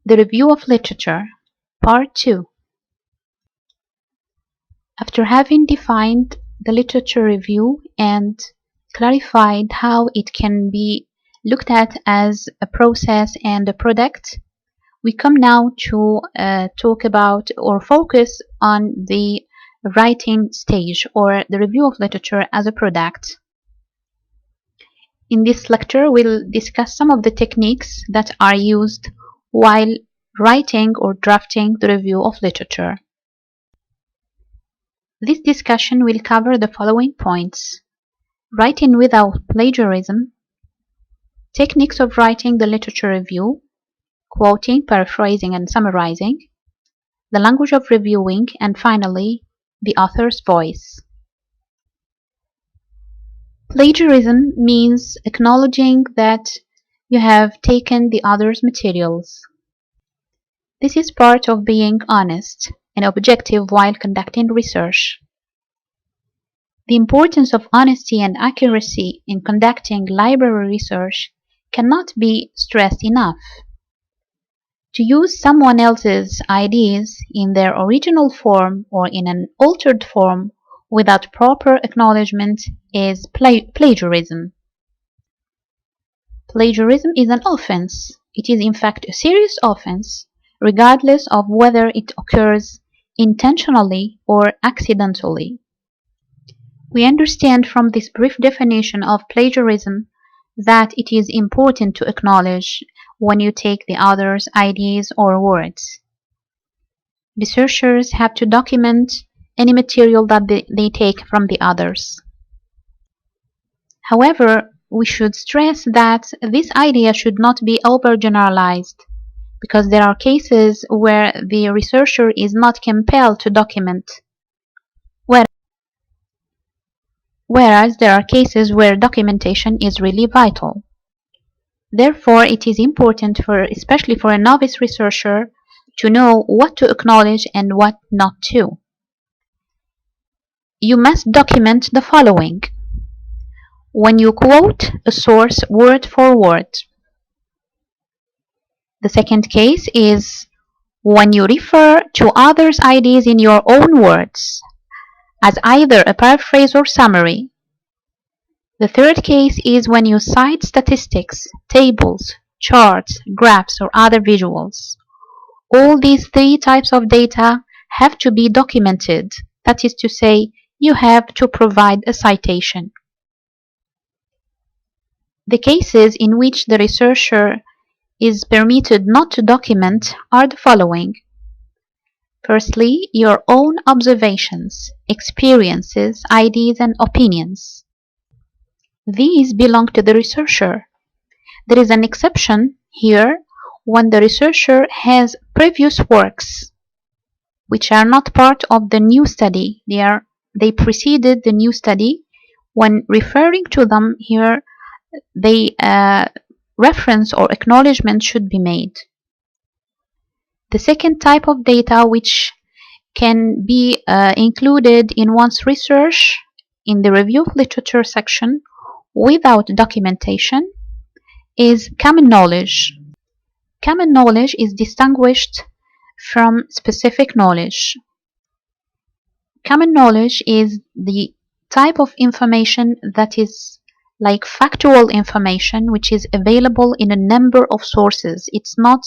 The Review of Literature, Part 2. After having defined the literature review and clarified how it can be looked at as a process and a product, we come now to talk about or focus on the writing stage or the review of literature as a product. In this lecture, we'll discuss some of the techniques that are used while writing or drafting the review of literature. This discussion will cover the following points: writing without plagiarism, techniques of writing the literature review, quoting, paraphrasing, and summarizing, the language of reviewing, and finally, the author's voice. Plagiarism means acknowledging that you have taken the other's materials. This is part of being honest and objective while conducting research. The importance of honesty and accuracy in conducting library research cannot be stressed enough. To use someone else's ideas in their original form or in an altered form without proper acknowledgement is plagiarism. Plagiarism is an offense. It is in fact a serious offense, regardless of whether it occurs intentionally or accidentally. We understand from this brief definition of plagiarism that it is important to acknowledge when you take the other's ideas or words. Researchers have to document any material that they take from the others. However, we should stress that this idea should not be overgeneralized, because there are cases where the researcher is not compelled to document, whereas there are cases where documentation is really vital. Therefore, it is important, especially for a novice researcher, to know what to acknowledge and what not to. You must document the following: when you quote a source word for word. The second case is when you refer to others' ideas in your own words, as either a paraphrase or summary. The third case is when you cite statistics, tables, charts, graphs, or other visuals. All these three types of data have to be documented. That is to say, you have to provide a citation. The cases in which the researcher is permitted not to document are the following. Firstly, your own observations, experiences, ideas, and opinions. These belong to the researcher. There is an exception here when the researcher has previous works which are not part of the new study. They preceded the new study. When referring to them here, the reference or acknowledgement should be made. The second type of data which can be included in one's research in the review of literature section without documentation is common knowledge. Common knowledge is distinguished from specific knowledge. Common knowledge is the type of information that is like factual information, which is available in a number of sources. It's not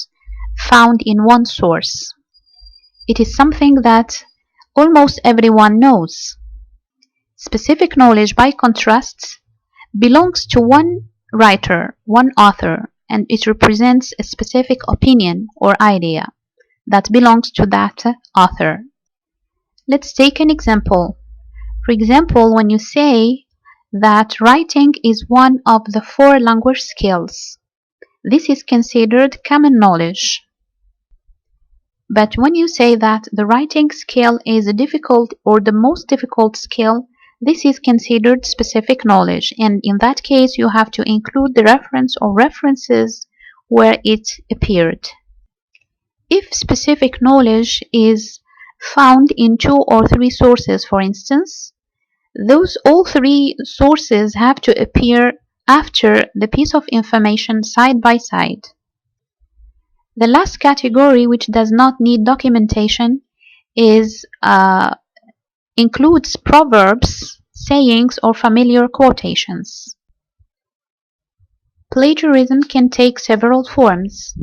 found in one source. It is something that almost everyone knows. Specific knowledge, by contrast, belongs to one writer, one author, and it represents a specific opinion or idea that belongs to that author. Let's take an example. For example, when you say that writing is one of the 4 language skills, this is considered common knowledge. But when you say that the writing skill is a difficult or the most difficult skill, this is considered specific knowledge, and in that case you have to include the reference or references where it appeared. If specific knowledge is found in 2 or 3 sources, for instance, all 3 sources have to appear after the piece of information side by side. The last category, which does not need documentation, is includes proverbs, sayings, or familiar quotations. Plagiarism can take several forms.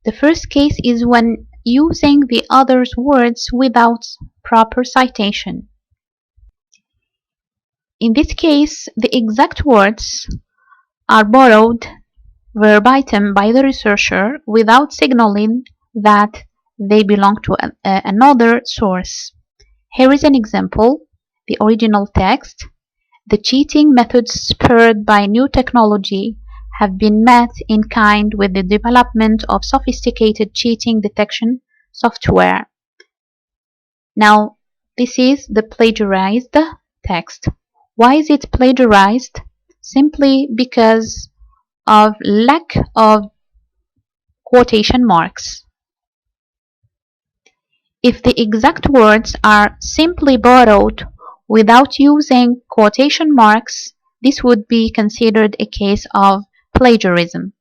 The first case is when using the other's words without proper citation. In this case, the exact words are borrowed verbatim by the researcher without signaling that they belong to another source. Here is an example: the original text. The cheating methods spurred by new technology have been met in kind with the development of sophisticated cheating detection software. Now, this is the plagiarized text. Why is it plagiarized? Simply because of lack of quotation marks. If the exact words are simply borrowed without using quotation marks, this would be considered a case of plagiarism.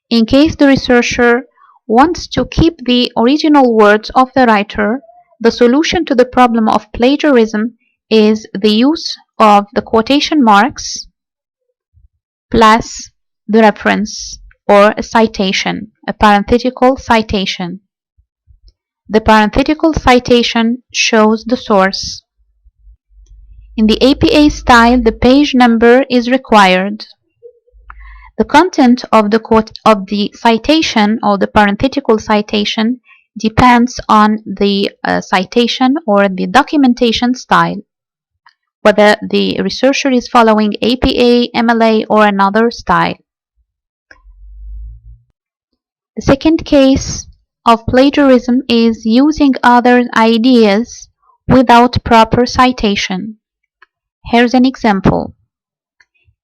In case the researcher wants to keep the original words of the writer, the solution to the problem of plagiarism is the use of the quotation marks plus the reference or a citation, a parenthetical citation. The parenthetical citation shows the source. In the APA style, the page number is required. The content of the citation or the parenthetical citation depends on the citation or the documentation style, whether the researcher is following APA, MLA, or another style. The second case of plagiarism is using other ideas without proper citation. Here's an example.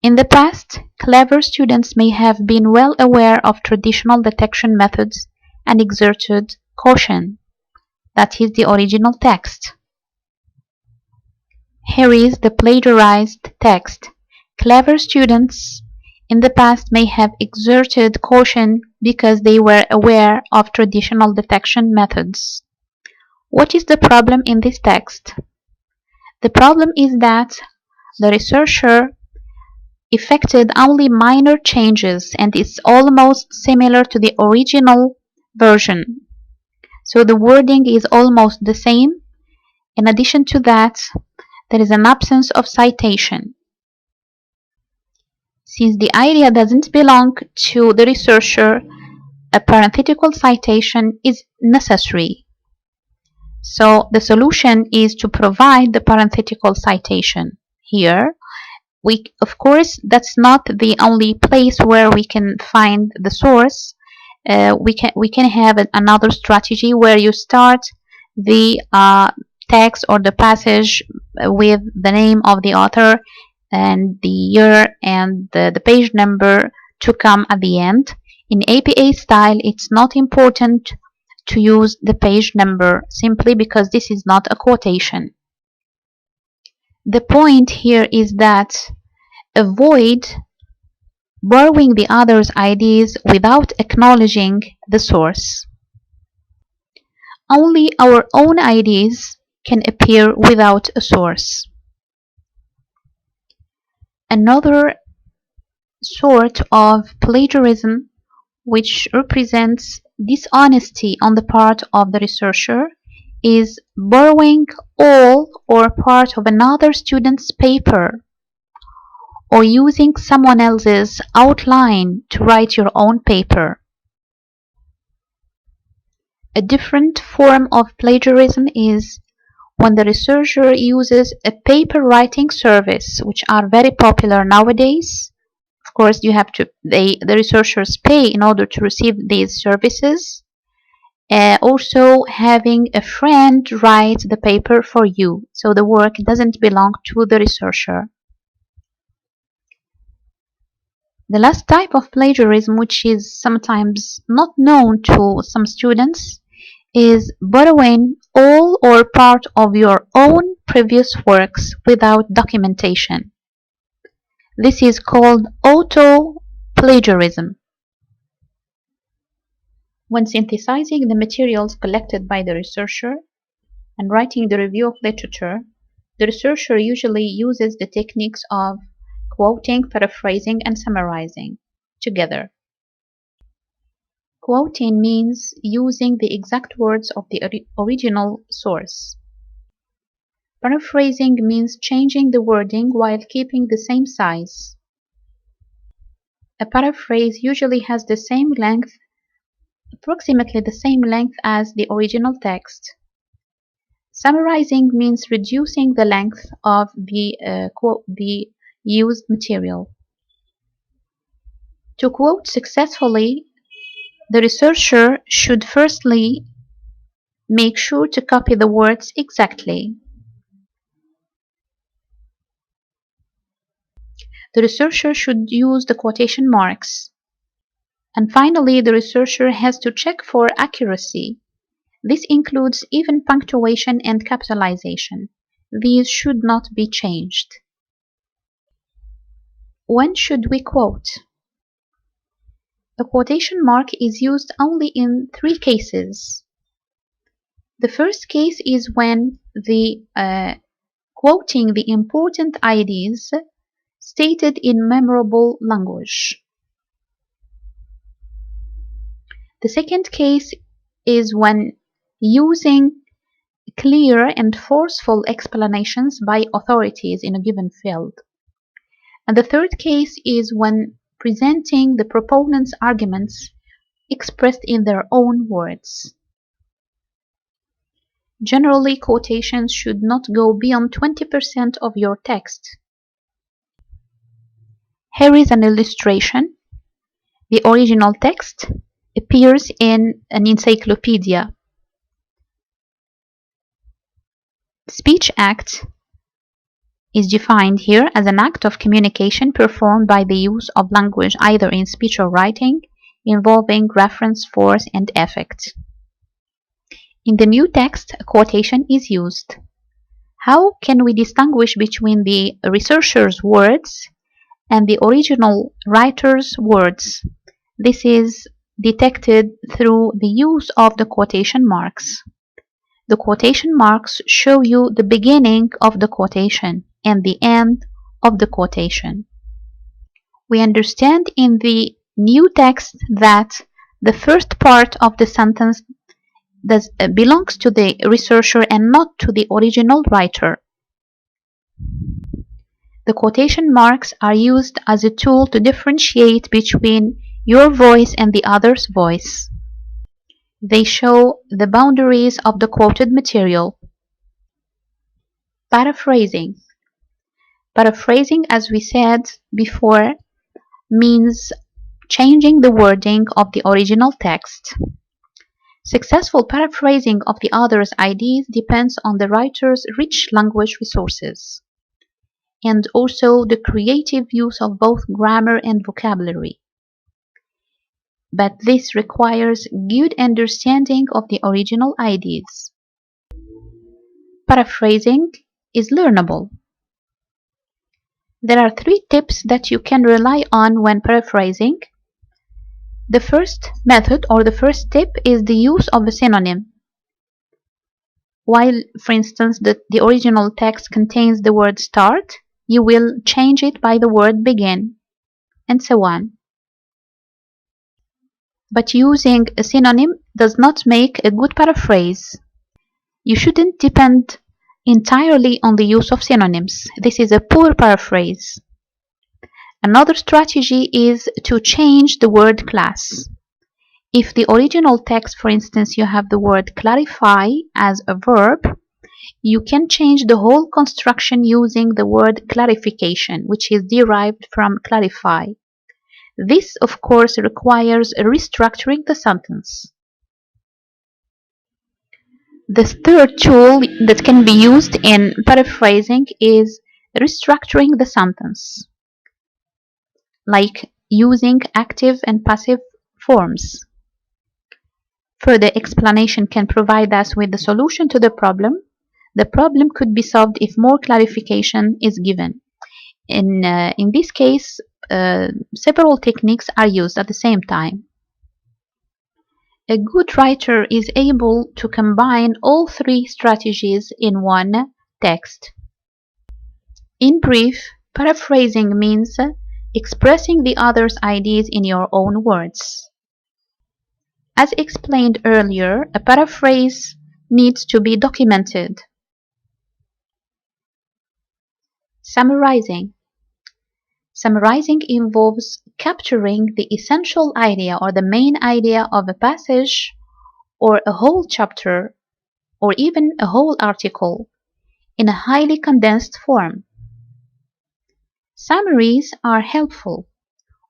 In the past, clever students may have been well aware of traditional detection methods and exerted caution. That is the original text. Here is the plagiarized text. Clever students in the past may have exerted caution because they were aware of traditional detection methods. What is the problem in this text? The problem is that the researcher effected only minor changes and is almost similar to the original version. So the wording is almost the same. In addition to that, there is an absence of citation. Since the idea doesn't belong to the researcher, a parenthetical citation is necessary. So the solution is to provide the parenthetical citation here. Of course, that's not the only place where we can find the source. We can have another strategy where you start the text or the passage with the name of the author and the year and the page number to come at the end. In APA style, it's not important to use the page number simply because this is not a quotation. The point here is that avoid borrowing the other's ideas without acknowledging the source. Only our own ideas can appear without a source. Another sort of plagiarism which represents dishonesty on the part of the researcher is borrowing all or part of another student's paper or using someone else's outline to write your own paper. A different form of plagiarism is when the researcher uses a paper writing service, which are very popular nowadays. Of course, the researchers pay in order to receive these services. Also having a friend write the paper for you, so the work doesn't belong to the researcher. The last type of plagiarism, which is sometimes not known to some students, is borrowing all or part of your own previous works without documentation. This is called auto-plagiarism. When synthesizing the materials collected by the researcher and writing the review of literature, the researcher usually uses the techniques of quoting, paraphrasing, and summarizing together. Quoting means using the exact words of the original source. Paraphrasing means changing the wording while keeping the same size. A paraphrase usually has the same length, approximately the same length as the original text. Summarizing means reducing the length of the used material. To quote successfully, the researcher should firstly make sure to copy the words exactly. The researcher should use the quotation marks. And finally, the researcher has to check for accuracy. This includes even punctuation and capitalization. These should not be changed. When should we quote? A quotation mark is used only in 3 cases. The first case is when quoting the important ideas stated in memorable language. The second case is when using clear and forceful explanations by authorities in a given field. And the third case is when presenting the proponent's arguments expressed in their own words. Generally, quotations should not go beyond 20% of your text. Here is an illustration. The original text appears in an encyclopedia. Speech act is defined here as an act of communication performed by the use of language either in speech or writing, involving reference, force, and effect. In the new text, a quotation is used. How can we distinguish between the researcher's words and the original writer's words? This is detected through the use of the quotation marks. The quotation marks show you the beginning of the quotation and the end of the quotation. We understand in the new text that the first part of the sentence belongs to the researcher and not to the original writer. The quotation marks are used as a tool to differentiate between your voice and the other's voice. They show the boundaries of the quoted material. Paraphrasing. Paraphrasing, as we said before, means changing the wording of the original text. Successful paraphrasing of the author's ideas depends on the writer's rich language resources and also the creative use of both grammar and vocabulary. But this requires good understanding of the original ideas. Paraphrasing is learnable. There are 3 tips that you can rely on when paraphrasing. The first method or the first tip is the use of a synonym. While, for instance, the original text contains the word start, you will change it by the word begin, and so on. But using a synonym does not make a good paraphrase. You shouldn't depend entirely on the use of synonyms. This is a poor paraphrase. Another strategy is to change the word class. If the original text, for instance, you have the word clarify as a verb, you can change the whole construction using the word clarification, which is derived from clarify. This, of course, requires restructuring the sentence. The third tool that can be used in paraphrasing is restructuring the sentence, like using active and passive forms. Further explanation can provide us with the solution to the problem. The problem could be solved if more clarification is given. In this case, several techniques are used at the same time. A good writer is able to combine all three strategies in one text. In brief, paraphrasing means expressing the other's ideas in your own words. As explained earlier, a paraphrase needs to be documented. Summarizing. Summarizing involves capturing the essential idea or the main idea of a passage or a whole chapter or even a whole article in a highly condensed form. Summaries are helpful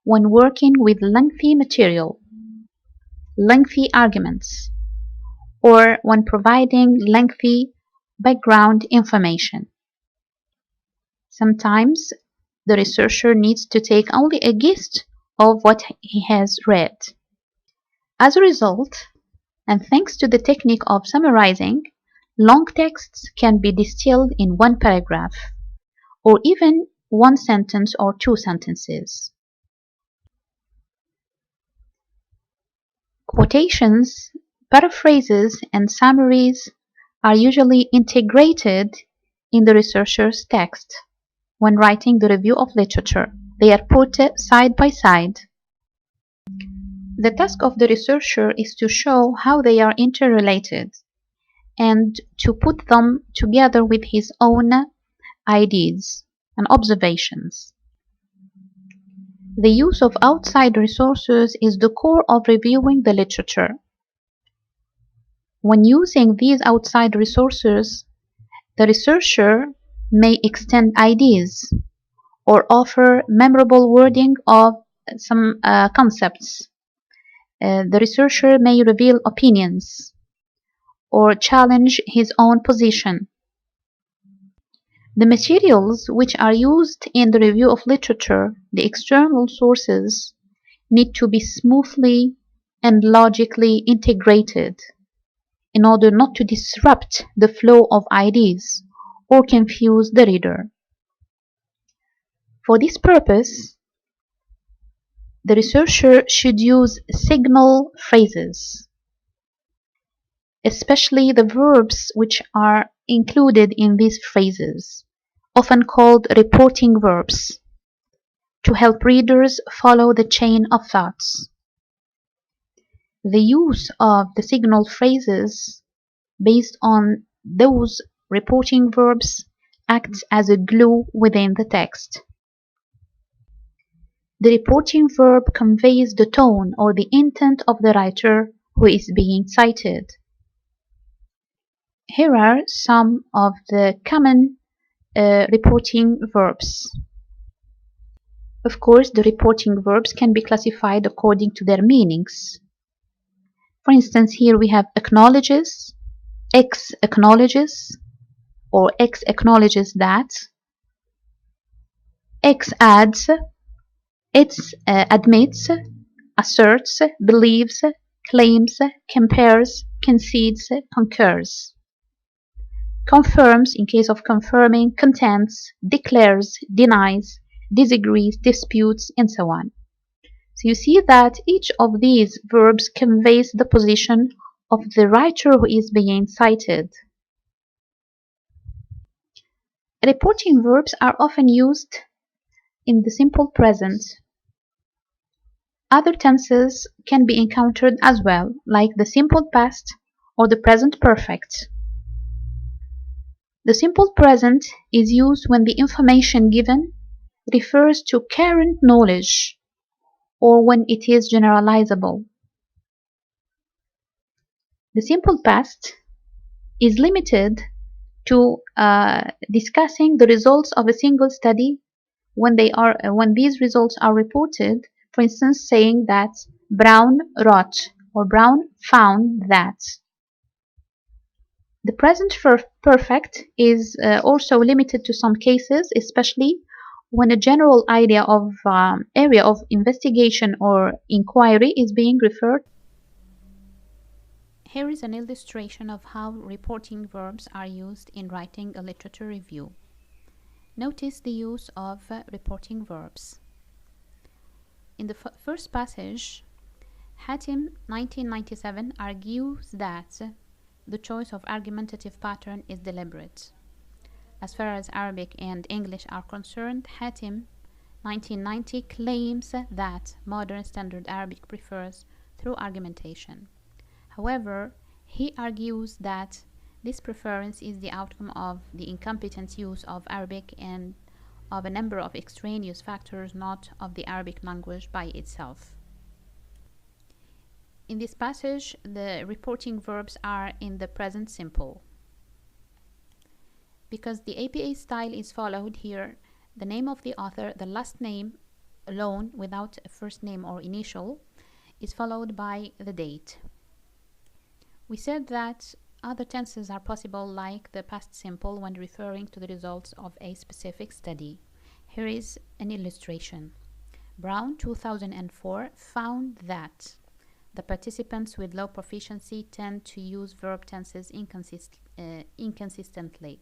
when working with lengthy material, lengthy arguments, or when providing lengthy background information. Sometimes the researcher needs to take only a gist of what he has read. As a result, and thanks to the technique of summarizing, long texts can be distilled in one paragraph, or even one sentence or two sentences. Quotations, paraphrases, and summaries are usually integrated in the researcher's text. When writing the review of literature, they are put side by side. The task of the researcher is to show how they are interrelated and to put them together with his own ideas and observations. The use of outside resources is the core of reviewing the literature. When using these outside resources, the researcher may extend ideas or offer memorable wording of some concepts. The researcher may reveal opinions or challenge his own position. The materials which are used in the review of literature, the external sources, need to be smoothly and logically integrated in order not to disrupt the flow of ideas or confuse the reader. For this purpose, the researcher should use signal phrases, especially the verbs which are included in these phrases, often called reporting verbs, to help readers follow the chain of thoughts. The use of the signal phrases based on those reporting verbs acts as a glue within the text. The reporting verb conveys the tone or the intent of the writer who is being cited. Here are some of the common reporting verbs. Of course, the reporting verbs can be classified according to their meanings. For instance, here we have acknowledges, X acknowledges, or X acknowledges that, X adds, it admits, asserts, believes, claims, compares, concedes, concurs. Confirms in case of confirming, contends, declares, denies, disagrees, disputes, and so on. So you see that each of these verbs conveys the position of the writer who is being cited. Reporting verbs are often used in the simple present. Other tenses can be encountered as well, like the simple past or the present perfect. The simple present is used when the information given refers to current knowledge or when it is generalizable. The simple past is limited to discussing the results of a single study when these results are reported, for instance, saying that Brown wrote or Brown found that. The present perfect is also limited to some cases, especially when a general idea of area of investigation or inquiry is being referred. Here is an illustration of how reporting verbs are used in writing a literature review. Notice the use of reporting verbs. In the first passage, Hatim, 1997, argues that the choice of argumentative pattern is deliberate. As far as Arabic and English are concerned, Hatim, 1990, claims that modern Standard Arabic prefers through argumentation. However, he argues that this preference is the outcome of the incompetent use of Arabic and of a number of extraneous factors, not of the Arabic language by itself. In this passage, the reporting verbs are in the present simple. Because the APA style is followed here, the name of the author, the last name alone without a first name or initial, is followed by the date. We said that other tenses are possible, like the past simple when referring to the results of a specific study. Here is an illustration. Brown, 2004, found that the participants with low proficiency tend to use verb tenses inconsistently.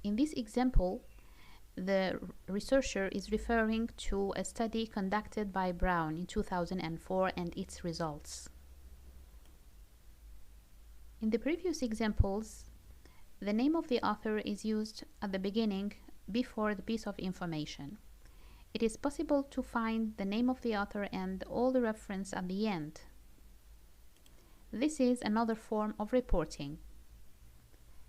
In this example, the researcher is referring to a study conducted by Brown in 2004 and its results. In the previous examples, the name of the author is used at the beginning before the piece of information. It is possible to find the name of the author and all the reference at the end. This is another form of reporting.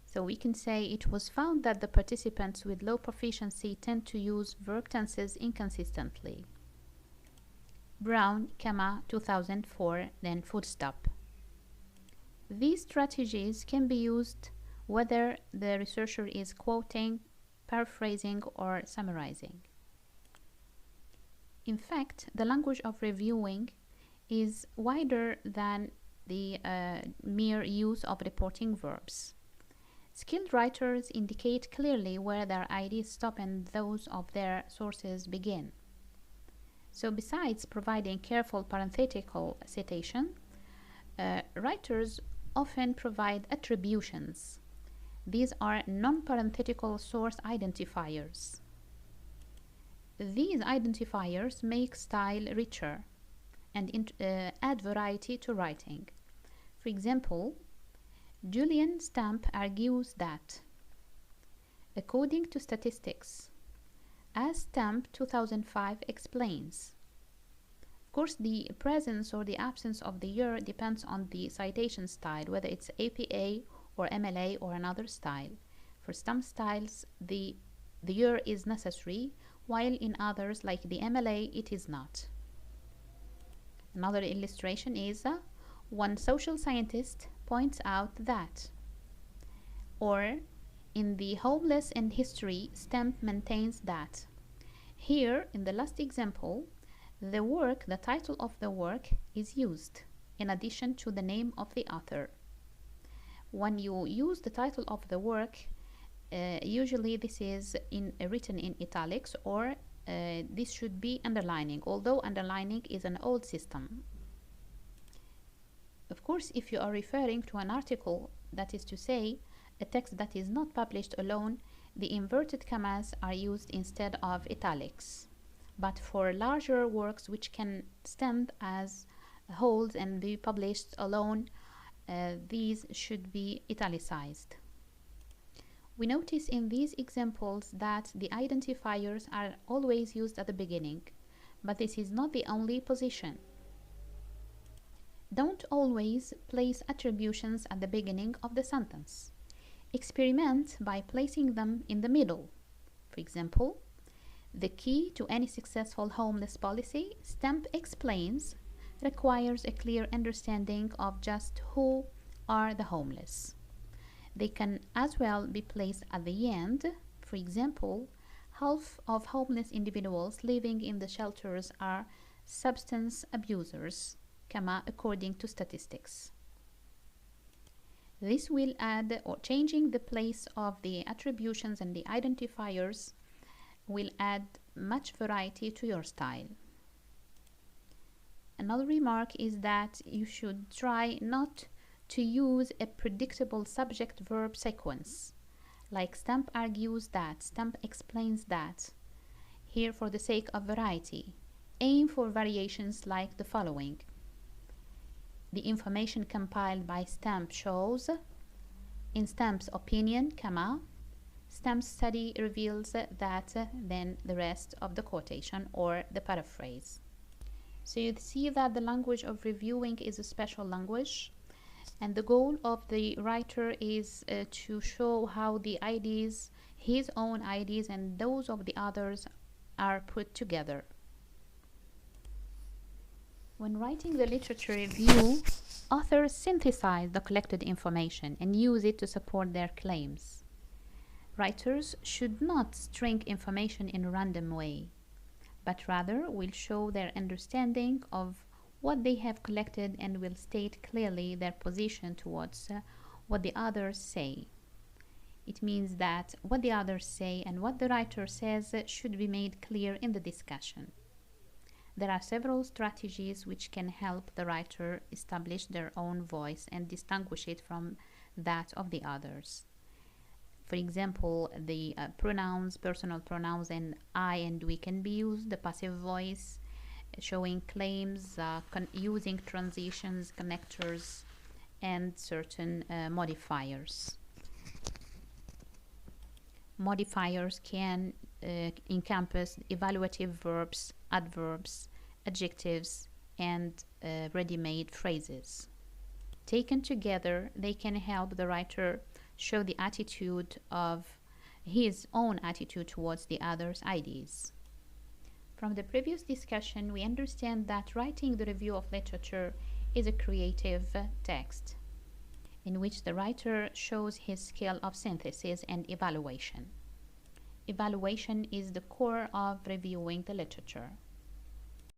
So we can say it was found that the participants with low proficiency tend to use verb tenses inconsistently. Brown, 2004, then full stop. These strategies can be used whether the researcher is quoting, paraphrasing, or summarizing. In fact, the language of reviewing is wider than the mere use of reporting verbs. Skilled writers indicate clearly where their ideas stop and those of their sources begin. So besides providing careful parenthetical citation, writers often provide attributions. These are non-parenthetical source identifiers. These identifiers make style richer and add variety to writing. For example, Julian Stamp argues that, according to statistics, as Stamp 2005 explains, of course the presence or the absence of the year depends on the citation style, whether it's APA or MLA or another style. For some styles, the year is necessary, while in others, like the MLA, it is not. Another illustration is one social scientist points out that, or in the homeless in history, Stamp maintains that. Here, in the last example, the title of the work is used in addition to the name of the author. When you use the title of the work, usually this is written in italics, or this should be underlining, although underlining is an old system. Of course, if you are referring to an article, that is to say, a text that is not published alone, the inverted commas are used instead of italics. But for larger works which can stand as wholes and be published alone, these should be italicized. We notice in these examples that the identifiers are always used at the beginning, but this is not the only position. Don't always place attributions at the beginning of the sentence. Experiment by placing them in the middle. For example, the key to any successful homeless policy, Stamp explains, requires a clear understanding of just who are the homeless. They can as well be placed at the end. For example, half of homeless individuals living in the shelters are substance abusers, according to statistics. This will add, or changing the place of the attributions and the identifiers will add much variety to your style. Another remark is that you should try not to use a predictable subject-verb sequence, like Stamp argues that, Stamp explains that. Here, for the sake of variety, aim for variations like the following. The information compiled by Stamp shows, in Stamp's opinion, Stamp's study reveals that, then the rest of the quotation or the paraphrase. So you see that the language of reviewing is a special language, and the goal of the writer is to show how the ideas, his own ideas and those of the others, are put together. When writing the literature review, authors synthesize the collected information and use it to support their claims. Writers should not string information in a random way, but rather will show their understanding of what they have collected and will state clearly their position towards what the others say. It means that what the others say and what the writer says should be made clear in the discussion. There are several strategies which can help the writer establish their own voice and distinguish it from that of the others. For example, the pronouns, personal pronouns, and I and we can be used, the passive voice, showing claims, using transitions, connectors, and certain modifiers. Modifiers can encompass evaluative verbs, adverbs, adjectives, and ready-made phrases. Taken together, they can help the writer show the attitude of his own attitude towards the other's ideas. From the previous discussion, we understand that writing the review of literature is a creative text in which the writer shows his skill of synthesis and evaluation. Evaluation is the core of reviewing the literature.